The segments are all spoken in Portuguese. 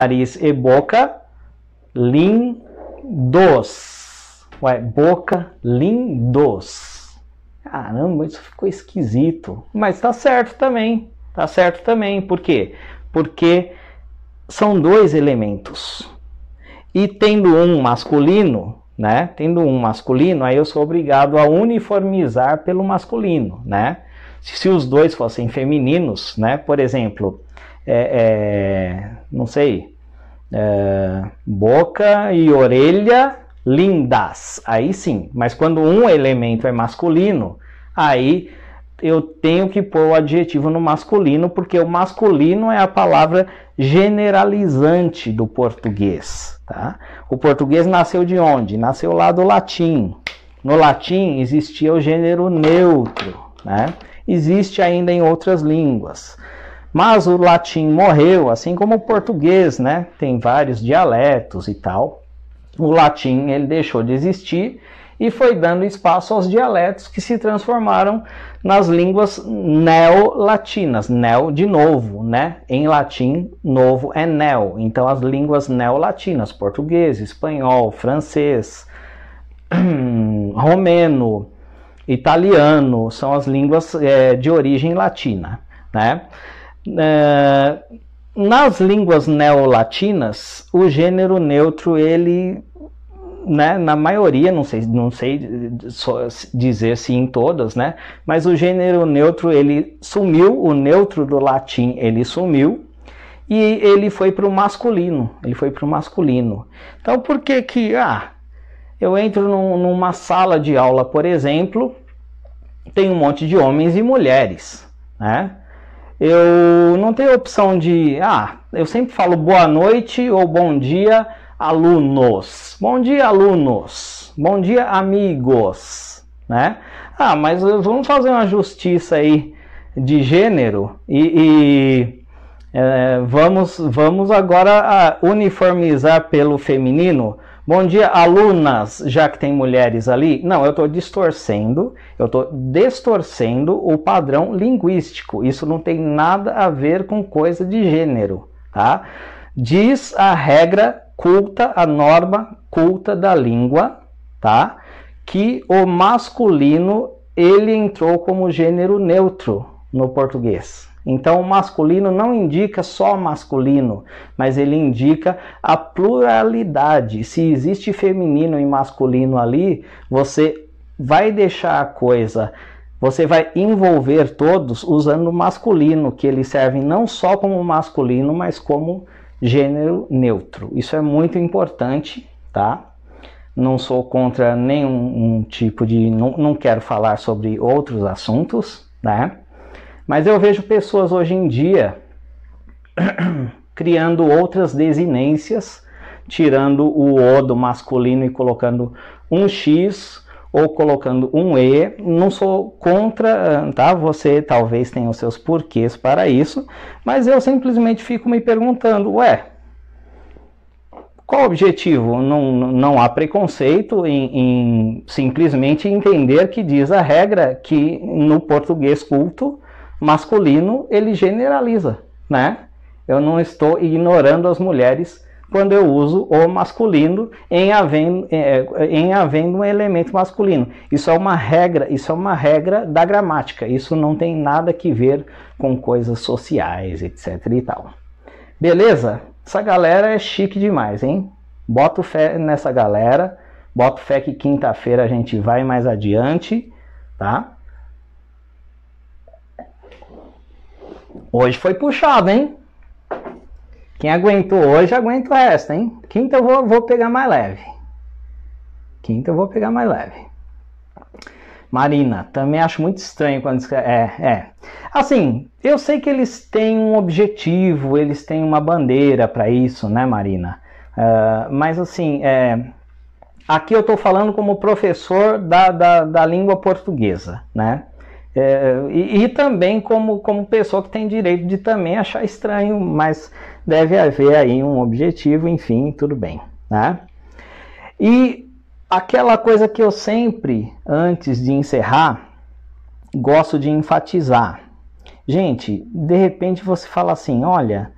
nariz e boca, lindos. Ué, boca, lindos. Caramba, isso ficou esquisito. Mas tá certo também. Tá certo também. Por quê? Porque são dois elementos. E tendo um masculino, né? Tendo um masculino, aí eu sou obrigado a uniformizar pelo masculino, né? Se os dois fossem femininos, né? Por exemplo, não sei, boca e orelha lindas, aí sim. Mas quando um elemento é masculino, aí eu tenho que pôr o adjetivo no masculino, porque o masculino é a palavra generalizante do português, tá? O português nasceu de onde? Nasceu lá do latim. No latim existia o gênero neutro, né? Existe ainda em outras línguas. Mas o latim morreu, assim como o português, né? Tem vários dialetos e tal. O latim ele deixou de existir e foi dando espaço aos dialetos que se transformaram nas línguas neolatinas. Neo de novo, né? Em latim, novo é neo. Então as línguas neolatinas, português, espanhol, francês, romeno, italiano, são as línguas de origem latina, né? Nas línguas neolatinas, o gênero neutro, ele, né, na maioria, não sei dizer se em todas, né, mas o gênero neutro, ele sumiu, o neutro do latim, ele sumiu, e ele foi para o masculino, Então, por que que, eu entro numa sala de aula, por exemplo, tem um monte de homens e mulheres, né? Eu não tenho opção de, eu sempre falo boa noite ou bom dia, alunos. Bom dia, alunos. Bom dia, amigos, né? Mas vamos fazer uma justiça aí de gênero vamos agora uniformizar pelo feminino. Bom dia, alunas, já que tem mulheres ali. Não, eu estou distorcendo, distorcendo o padrão linguístico. Isso não tem nada a ver com coisa de gênero, tá? Diz a regra culta, a norma culta da língua, tá? Que o masculino, ele entrou como gênero neutro no português. Então, o masculino não indica só masculino, mas ele indica a pluralidade. Se existe feminino e masculino ali, você vai deixar a coisa, você vai envolver todos usando o masculino, que ele serve não só como masculino, mas como gênero neutro. Isso é muito importante, tá? Não sou contra nenhum tipo de... Não quero falar sobre outros assuntos, né? Mas eu vejo pessoas hoje em dia criando outras desinências, tirando o O do masculino e colocando um X ou colocando um E. Não sou contra, tá? Você talvez tenha os seus porquês para isso, mas eu simplesmente fico me perguntando, qual o objetivo? Não há preconceito em simplesmente entender que diz a regra que no português culto, masculino, ele generaliza, né? Eu não estou ignorando as mulheres quando eu uso o masculino em havendo um elemento masculino. Isso é uma regra da gramática. Isso não tem nada que ver com coisas sociais, etc e tal. Beleza? Essa galera é chique demais, hein? Boto fé nessa galera. Boto fé que quinta-feira a gente vai mais adiante, tá? Hoje foi puxado, hein? Quem aguentou hoje, aguenta o resto, hein? Quinta eu vou pegar mais leve. Marina, também acho muito estranho quando escreve... Assim, eu sei que eles têm um objetivo, eles têm uma bandeira para isso, né, Marina? Mas assim, aqui eu estou falando como professor da língua portuguesa, né? E também como pessoa que tem direito de também achar estranho, mas deve haver aí um objetivo, enfim, tudo bem, né? E aquela coisa que eu sempre, antes de encerrar, gosto de enfatizar. Gente, de repente você fala assim, olha,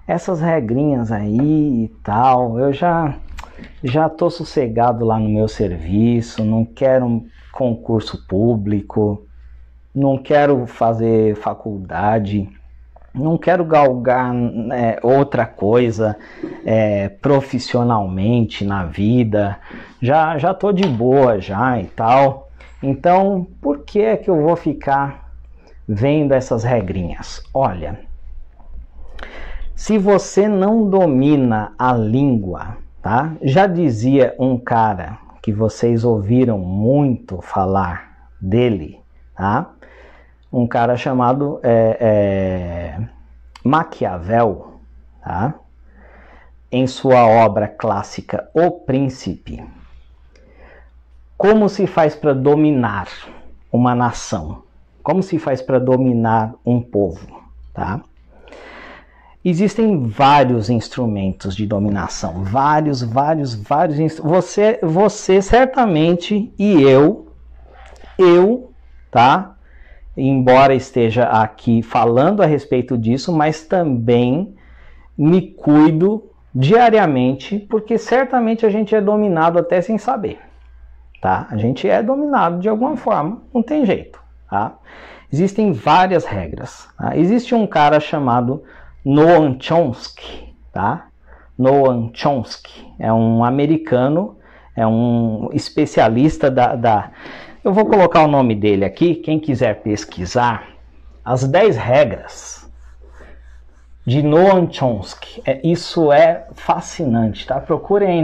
essas regrinhas aí e tal, eu já tô sossegado lá no meu serviço, não quero um concurso público, não quero fazer faculdade, não quero galgar outra coisa profissionalmente na vida, já tô de boa já e tal. Então, por que é que eu vou ficar vendo essas regrinhas? Olha, se você não domina a língua, tá? Já dizia um cara que vocês ouviram muito falar dele, tá? Um cara chamado Maquiavel, tá? Em sua obra clássica O Príncipe. Como se faz para dominar uma nação? Como se faz para dominar um povo, tá? Existem vários instrumentos de dominação, vários você certamente e eu, tá? Embora esteja aqui falando a respeito disso, mas também me cuido diariamente, porque certamente a gente é dominado até sem saber, tá? A gente é dominado de alguma forma, não tem jeito, tá? Existem várias regras, tá? Existe um cara chamado Noam Chomsky, tá? Noam Chomsky é um americano, é um especialista eu vou colocar o nome dele aqui, quem quiser pesquisar, as 10 regras de Noam Chomsky. Isso é fascinante, tá? Procurem aí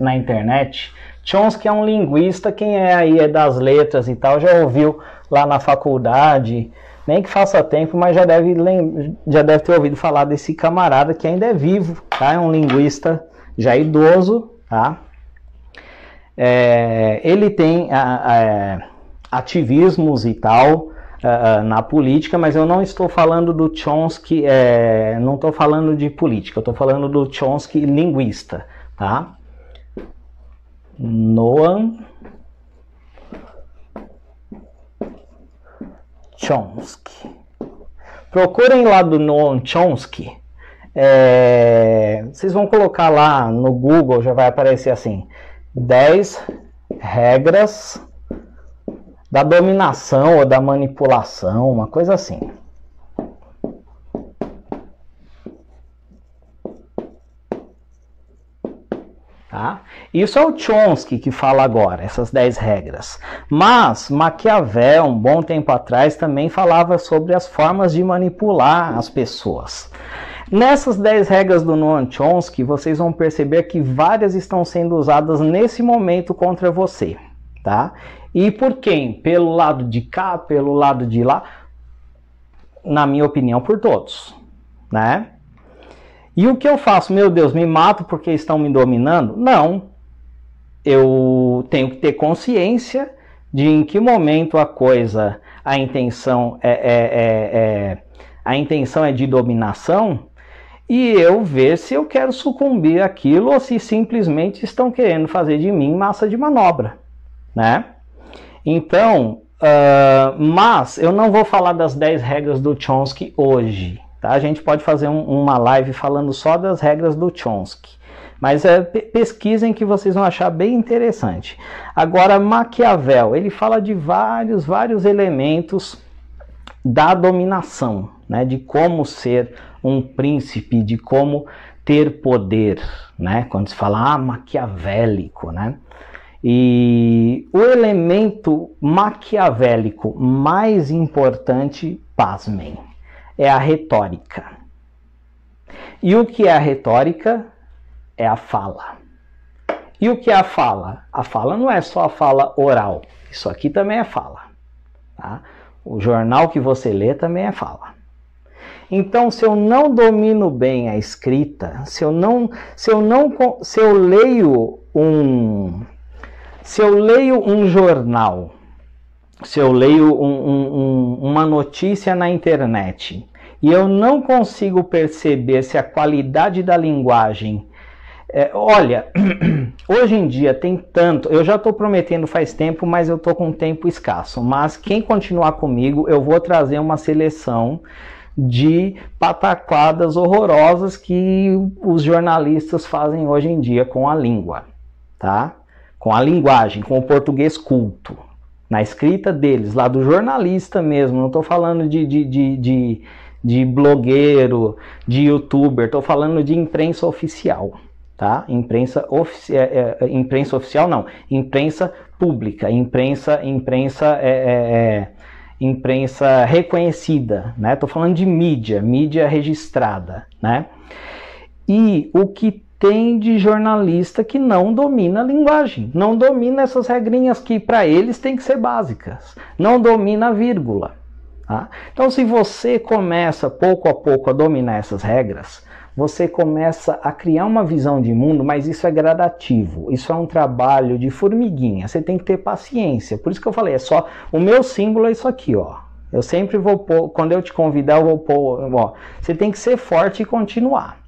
na internet. Chomsky é um linguista, quem é das letras e tal, já ouviu lá na faculdade, nem que faça tempo, mas já deve ter ouvido falar desse camarada que ainda é vivo, tá? É um linguista já idoso, tá? Ele tem ativismos e tal na política, mas eu não estou falando do Chomsky, não estou falando de política, eu estou falando do Chomsky linguista, tá? Noam Chomsky. Procurem lá do Noam Chomsky. Vocês vão colocar lá no Google, já vai aparecer assim: 10 regras da dominação ou da manipulação, uma coisa assim. Tá? Isso é o Chomsky que fala agora, essas 10 regras. Mas Maquiavel, um bom tempo atrás, também falava sobre as formas de manipular as pessoas. Nessas 10 regras do Noam Chomsky, vocês vão perceber que várias estão sendo usadas nesse momento contra você, tá? E por quem? Pelo lado de cá, pelo lado de lá? Na minha opinião, por todos, né? E o que eu faço? Meu Deus, me mato porque estão me dominando? Não. Eu tenho que ter consciência de em que momento a intenção é de dominação, e eu ver se eu quero sucumbir àquilo ou se simplesmente estão querendo fazer de mim massa de manobra, né? Então, mas eu não vou falar das 10 regras do Chomsky hoje, tá? A gente pode fazer uma live falando só das regras do Chomsky, mas pesquisem que vocês vão achar bem interessante. Agora, Maquiavel, ele fala de vários elementos da dominação, né? De como ser um príncipe, de como ter poder, né? Quando se fala maquiavélico, né? E o elemento maquiavélico mais importante, pasmem, é a retórica. E o que é a retórica? É a fala. E o que é a fala? A fala não é só a fala oral. Isso aqui também é fala, tá? O jornal que você lê também é fala. Então, se eu não domino bem a escrita, se eu leio um jornal, se eu leio uma notícia na internet e eu não consigo perceber se a qualidade da linguagem... olha, hoje em dia tem tanto... Eu já estou prometendo faz tempo, mas eu estou com um tempo escasso. Mas quem continuar comigo, eu vou trazer uma seleção de pataquadas horrorosas que os jornalistas fazem hoje em dia com a língua, tá? Com a linguagem, com o português culto. Na escrita deles, lá do jornalista mesmo, não estou falando de blogueiro, de youtuber, estou falando de imprensa oficial, tá? Imprensa oficial não, imprensa pública, imprensa reconhecida, né? Estou falando de mídia registrada, né? E o que tem de jornalista que não domina a linguagem, não domina essas regrinhas que para eles tem que ser básicas, não domina a vírgula. Tá? Então, se você começa pouco a pouco a dominar essas regras, você começa a criar uma visão de mundo, mas isso é gradativo, isso é um trabalho de formiguinha, você tem que ter paciência. Por isso que eu falei, é só, o meu símbolo é isso aqui, ó. Eu sempre vou pôr, quando eu te convidar, eu vou pôr, ó, você tem que ser forte e continuar.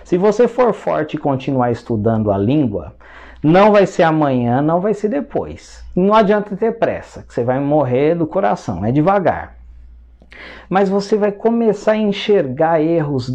Se você for forte e continuar estudando a língua, não vai ser amanhã, não vai ser depois. Não adianta ter pressa, que você vai morrer do coração, é devagar. Mas você vai começar a enxergar erros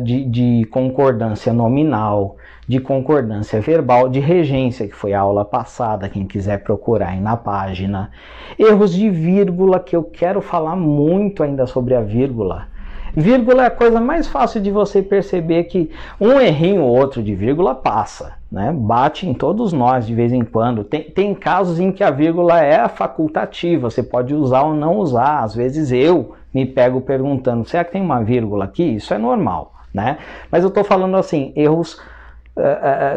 de concordância nominal, de concordância verbal, de regência, que foi a aula passada, quem quiser procurar aí na página. Erros de vírgula, que eu quero falar muito ainda sobre a vírgula. Vírgula é a coisa mais fácil de você perceber que um errinho ou outro de vírgula passa, né? Bate em todos nós de vez em quando. Tem casos em que a vírgula é facultativa, você pode usar ou não usar. Às vezes eu me pego perguntando, será que tem uma vírgula aqui? Isso é normal, né? Mas eu estou falando assim, erros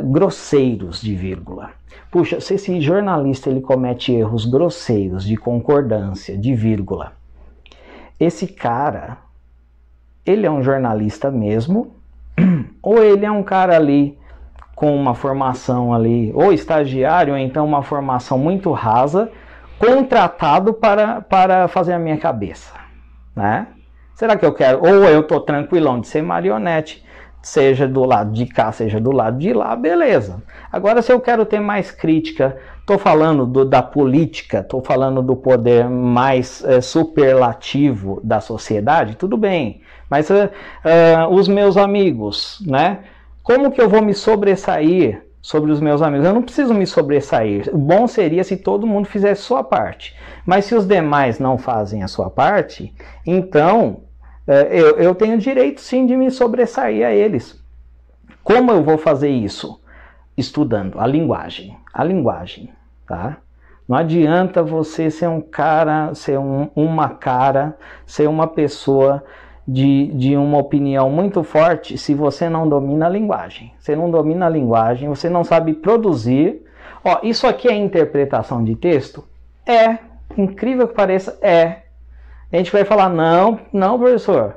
grosseiros de vírgula. Puxa, se esse jornalista ele comete erros grosseiros de concordância, de vírgula, esse cara... ele é um jornalista mesmo, ou ele é um cara ali com uma formação ali, ou estagiário, ou então uma formação muito rasa, contratado para fazer a minha cabeça, né? Será que eu quero, ou eu tô tranquilão de ser marionete, seja do lado de cá, seja do lado de lá, beleza. Agora, se eu quero ter mais crítica, estou falando da política, estou falando do poder mais superlativo da sociedade, tudo bem. Mas os meus amigos, né? Como que eu vou me sobressair sobre os meus amigos? Eu não preciso me sobressair. O bom seria se todo mundo fizesse sua parte. Mas se os demais não fazem a sua parte, então eu tenho direito sim de me sobressair a eles. Como eu vou fazer isso? Estudando a linguagem. A linguagem, tá? Não adianta você ser um cara, ser ser uma pessoa de uma opinião muito forte se você não domina a linguagem. Você não domina a linguagem, você não sabe produzir. Ó, isso aqui é interpretação de texto? É. Incrível que pareça, é. A gente vai falar, não, professor,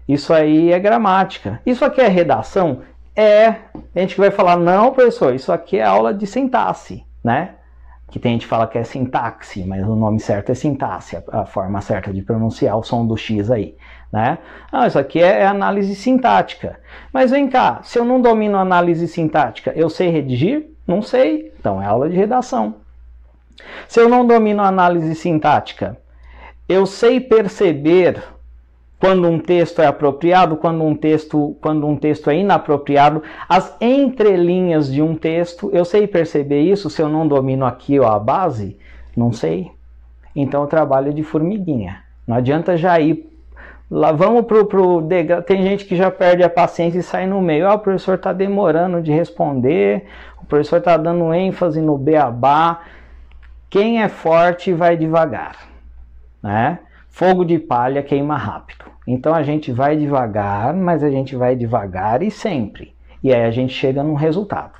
isso aí é gramática. Isso aqui é redação? É. A gente vai falar, não, professor, isso aqui é aula de sintaxe, né? Que tem gente que fala que é sintaxe, mas o nome certo é sintaxe, a forma certa de pronunciar o som do X aí, né? Ah, isso aqui é análise sintática. Mas vem cá, se eu não domino análise sintática, eu sei redigir? Não sei, então é aula de redação. Se eu não domino análise sintática, eu sei perceber quando um texto é apropriado, quando um texto é inapropriado, as entrelinhas de um texto, eu sei perceber isso. Se eu não domino aqui ó, a base, não sei. Então eu trabalho de formiguinha. Não adianta já ir lá, vamos pro degrau. Tem gente que já perde a paciência e sai no meio. Ah, o professor está demorando de responder, o professor está dando ênfase no beabá. Quem é forte vai devagar, né? Fogo de palha queima rápido. Então a gente vai devagar, mas a gente vai devagar e sempre. E aí a gente chega num resultado.